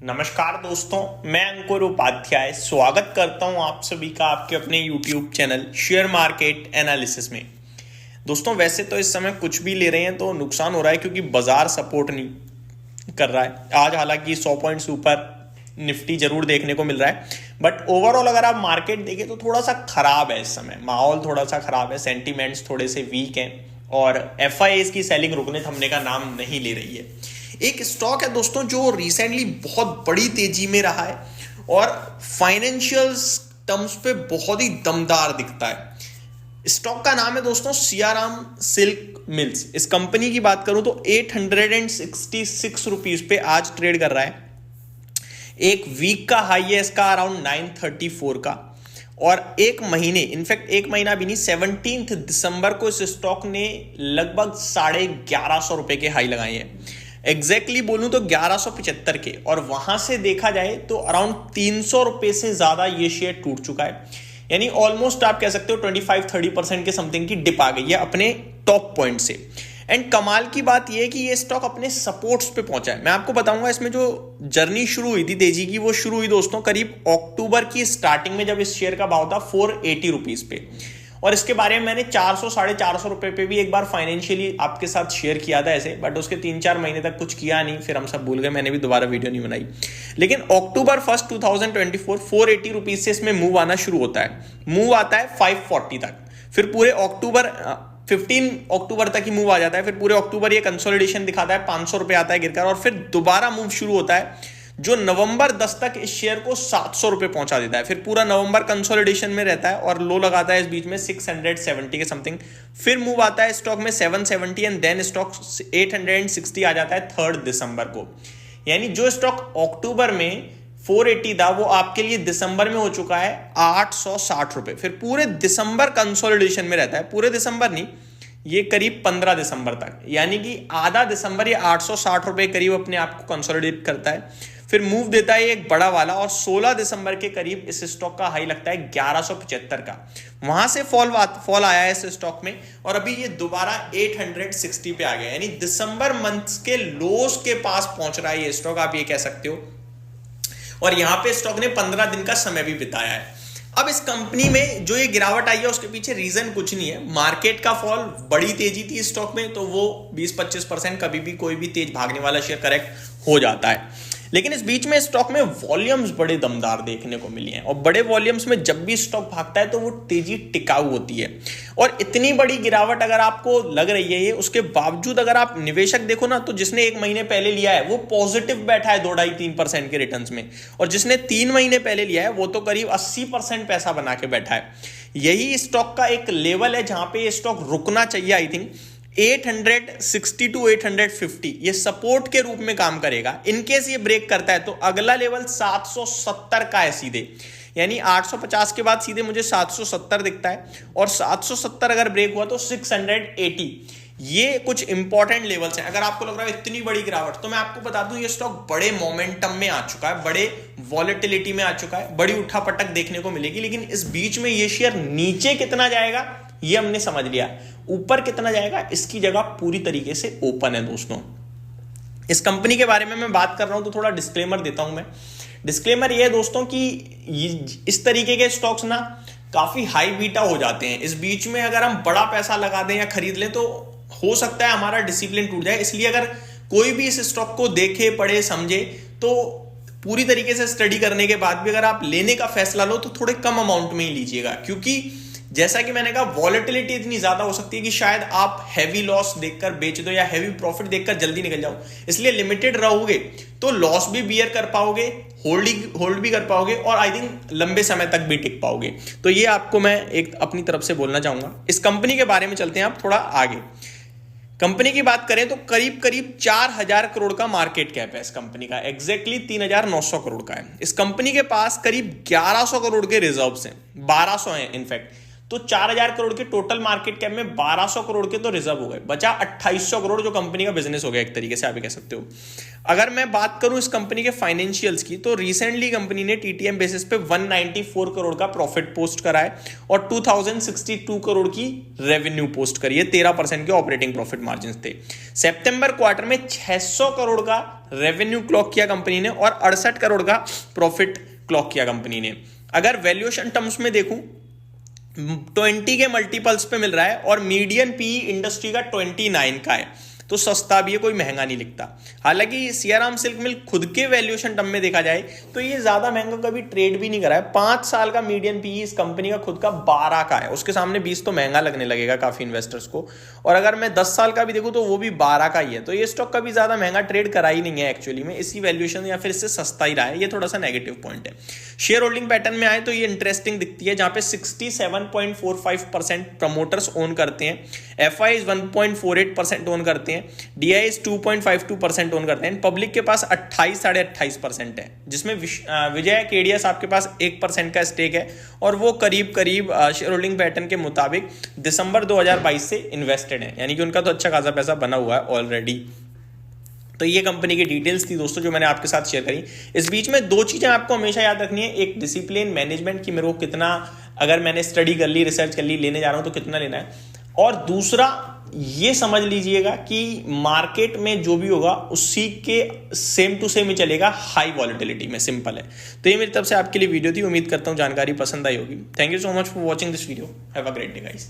नमस्कार दोस्तों, मैं अंकुर उपाध्याय स्वागत करता हूं आप सभी का आपके अपने YouTube channel share market analysis में। दोस्तों, वैसे तो इस समय कुछ भी ले रहे हैं तो नुकसान हो रहा है क्योंकि बाजार सपोर्ट नहीं कर रहा है। आज हालांकि 100 पॉइंट्स ऊपर निफ्टी जरूर देखने को मिल रहा है, बट ओवरऑल अगर आप मार्केट देखें तो थोड़ा सा खराब है। इस समय माहौल थोड़ा सा खराब है, सेंटीमेंट्स थोड़े से वीक हैं और एफआईआईज की सेलिंग रुकने थमने का नाम नहीं ले रही है। एक स्टॉक है दोस्तों जो रिसेंटली बहुत बड़ी तेजी में रहा है और फाइनेंशियल टर्म्स पे बहुत ही दमदार दिखता है। स्टॉक का नाम है दोस्तों सियाराम सिल्क मिल्स। इस कंपनी की बात करूं तो 866 रुपीज पे आज ट्रेड कर रहा है। एक वीक का हाई है इसका अराउंड 934 का, और एक महीने, इनफैक्ट एक महीना भी नहीं, 17 दिसंबर को इस स्टॉक ने लगभग 1150 रुपए के हाई लगाए हैं। एग्जैक्टली बोलूं तो 1175 के, और वहां से देखा जाए तो अराउंड 300 रुपए से ज्यादा ये शेयर टूट चुका है। यानी ऑलमोस्ट आप कह सकते हो 25-30% के समथिंग की डिप आ गई है अपने टॉप पॉइंट से। एंड कमाल की बात यह है कि ये स्टॉक अपने सपोर्ट्स पे पहुंचा है। मैं आपको बताऊंगा इसमें जो जर्नी शुरू हुई थी तेजी की, वो शुरू हुई दोस्तों करीब अक्टूबर की स्टार्टिंग में, जब इस शेयर का भाव था 480 रुपीज पे। और इसके बारे में मैंने 400-450 रुपए पे भी एक बार फाइनेंशियली आपके साथ शेयर किया था ऐसे, बट उसके 3-4 महीने तक कुछ किया नहीं, फिर हम सब भूल गए, मैंने भी दोबारा वीडियो नहीं बनाई। लेकिन अक्टूबर 1, 2024 480 रुपीज से इसमें मूव आना शुरू होता है। मूव आता है 540 तक, फिर पूरे अक्टूबर 15 अक्टूबर तक ही मूव आ जाता है। फिर पूरे अक्टूबर ये कंसोलिडेशन दिखाता है, 500 रुपए आता है गिरकर, और फिर दोबारा मूव शुरू होता है जो नवंबर 10 तक इस शेयर को 700 रुपए पहुंचा देता है। फिर पूरा नवंबर कंसोलिडेशन में रहता है और लो लगाता है इस बीच में 670 के समथिंग। फिर मूव आता है स्टॉक में 770 एंड देन स्टॉक 860 आ जाता है 3 दिसंबर को। यानी जो स्टॉक अक्टूबर में 480 था वो आपके लिए दिसंबर में हो चुका है 860 रुपए। फिर पूरे दिसंबर कंसोलिडेशन में रहता है, पूरे दिसंबर नहीं, ये करीब 15 दिसंबर तक, यानी कि आधा दिसंबर ये 860 रुपए करीब अपने आप को कंसोलिडेट करता है। फिर मूव देता है एक बड़ा वाला, और 16 दिसंबर के करीब इस स्टॉक का हाई लगता है 1175 का। वहां से फॉल आया है इस स्टॉक में, और अभी ये दोबारा 860 पे आ गया। यानी दिसंबर मंथ के लोस के पास पहुंच रहा है ये स्टॉक, आप ये कह सकते हो। और यहां पे स्टॉक ने 15 दिन का समय भी बिताया है। अब इस कंपनी में जो ये गिरावट आई है उसके पीछे रीजन कुछ नहीं है। मार्केट का फॉल, बड़ी तेजी थी स्टॉक में, तो वो 20-25% कभी भी कोई भी तेज भागने वाला शेयर करेक्ट हो जाता है। लेकिन इस बीच में स्टॉक में वॉल्यूम्स बड़े दमदार देखने को मिली हैं, और बड़े वॉल्यूम्स में जब भी स्टॉक भागता है तो वो तेजी टिकाऊ होती है। और इतनी बड़ी गिरावट अगर आपको लग रही है ये, उसके बावजूद अगर आप निवेशक देखो ना, तो जिसने 1 महीने पहले लिया है वो पॉजिटिव बैठा है 2-2.5-3% के रिटर्न्स में, और जिसने 3 महीने पहले लिया है वो तो करीब 80% पैसा बना के बैठा है। यही स्टॉक का एक लेवल है जहां पे ये स्टॉक रुकना चाहिए। आई थिंक 860 to 850 ये सपोर्ट के रूप में काम करेगा। इनकेस ये ब्रेक करता है तो अगला लेवल 770 का है सीधे, यानी 850 के बाद सीधे मुझे 770 दिखता है, और 770 अगर ब्रेक हुआ तो 680। ये कुछ इंपॉर्टेंट लेवल्स हैं। अगर आपको लग रहा है इतनी बड़ी गिरावट, तो मैं आपको बता दूं ये स्टॉक बड़े मोमेंटम में आ चुका है, बड़े वॉलेटिलिटी में आ चुका है, बड़ी उठापटक देखने को मिलेगी। लेकिन इस बीच में ये शेयर नीचे कितना जाएगा ये हमने समझ लिया, ऊपर कितना जाएगा इसकी जगह पूरी तरीके से ओपन है दोस्तों। इस कंपनी के बारे में मैं बात कर रहा हूं तो थोड़ा डिस्क्लेमर देता हूं मैं। डिस्क्लेमर ये है दोस्तों कि इस तरीके के स्टॉक्स ना काफी हाई बीटा हो जाते हैं। इस बीच में अगर हम बड़ा पैसा लगा दें या खरीद लें तो हो सकता है हमारा डिसिप्लिन टूट जाए। इसलिए अगर कोई भी इस स्टॉक को देखे, पढ़े, समझे, तो पूरी तरीके से स्टडी करने के बाद भी अगर आप लेने का फैसला लो तो थोड़े कम अमाउंट में ही लीजिएगा, क्योंकि जैसा कि मैंने कहा वॉलेटिलिटी इतनी ज्यादा हो सकती है कि शायद आप हैवी लॉस देखकर बेच दो या हैवी प्रॉफिट देखकर जल्दी निकल जाओ। इसलिए लिमिटेड रहोगे तो लॉस भी बियर कर पाओगे, होल्ड भी कर पाओगे, और आई थिंक लंबे समय तक भी टिक पाओगे। तो ये आपको मैं एक अपनी तरफ से बोलना चाहूंगा। इस कंपनी के बारे में चलते हैं आप थोड़ा आगे। कंपनी की बात करें तो करीब करीब 4000 करोड़ का मार्केट कैप है इस कंपनी का, एग्जैक्टली 3900 करोड़ का है। इस कंपनी के पास करीब 1100 करोड़ के रिजर्व्स हैं, 1200 हैं इनफैक्ट। तो 4,000 करोड़ के टोटल मार्केट कैप में 1,200 करोड़ के तो रिजर्व हो गए, बचा 2,800 करोड़ जो कंपनी का बिजनेस हो गया एक तरीके से आप कह सकते हो। अगर मैं बात करूं इस कंपनी के फाइनेंशियल्स की, तो रिसेंटली कंपनी ने टीटीएम बेसिस पे 194 करोड़ का प्रॉफिट पोस्ट करा है और 2062 करोड़ की रेवेन्यू पोस्ट करी है, 13% के ऑपरेटिंग प्रॉफिट मार्जिन थे। सितंबर क्वार्टर में 600 करोड़ का रेवेन्यू क्लॉक किया कंपनी ने और 68 करोड़ का प्रॉफिट क्लॉक किया कंपनी ने। अगर वैल्यूएशन टर्म्स में देखूं 20 के मल्टीपल्स पे मिल रहा है और मीडियन पी इंडस्ट्री का 29 का है, तो सस्ता भी है, कोई महंगा नहीं लिखता। हालांकि सियाराम सिल्क मिल खुद के वैल्यूएशन टर्म में देखा जाए तो ये ज्यादा महंगा कभी ट्रेड भी नहीं करा है। 5 साल का मीडियन पी इस कंपनी का खुद का 12 का है, उसके सामने 20 तो महंगा लगने लगेगा काफी इन्वेस्टर्स को। और अगर मैं 10 साल का भी देखूं तो वो भी 12 का ही है, तो ये स्टॉक कभी ज्यादा महंगा ट्रेड करा ही नहीं है एक्चुअली में, इसी वैल्यूएशन या फिर इससे सस्ता ही रहा है, ये थोड़ा सा नेगेटिव पॉइंट है। शेयर होल्डिंग पैटर्न में आए तो ये इंटरेस्टिंग दिखती है, जहां पे 67.45% प्रमोटर्स ओन करते हैं, एफआई 1.48% ओन करते हैं, डीआई 2.52% ओन करते हैं, पब्लिक के पास 28.5% है, जिसमें विजय केडिया आपके पास 1% का स्टेक है और वो करीब करीब शेयर होल्डिंग पैटर्न के मुताबिक दिसंबर 2022 से इन्वेस्टेड है, यानी कि उनका तो अच्छा खासा पैसा बना हुआ है ऑलरेडी। तो ये कंपनी की डिटेल्स थी दोस्तों जो मैंने आपके साथ शेयर करी। इस बीच में 2 चीजें आपको हमेशा याद रखनी है, एक डिसिप्लिन मैनेजमेंट की मेरे को कितना, अगर मैंने स्टडी कर ली, रिसर्च कर ली, लेने जा रहा हूं तो कितना लेना है, और दूसरा ये समझ लीजिएगा कि मार्केट में जो भी होगा उसी के सेम टू सेम ही चलेगा, हाई वॉलेटिलिटी में, सिंपल है। तो ये मेरी तरफ से आपके लिए वीडियो थी, उम्मीद करता हूं जानकारी पसंद आई होगी। Thank you so much for watching this video, have a great day guys.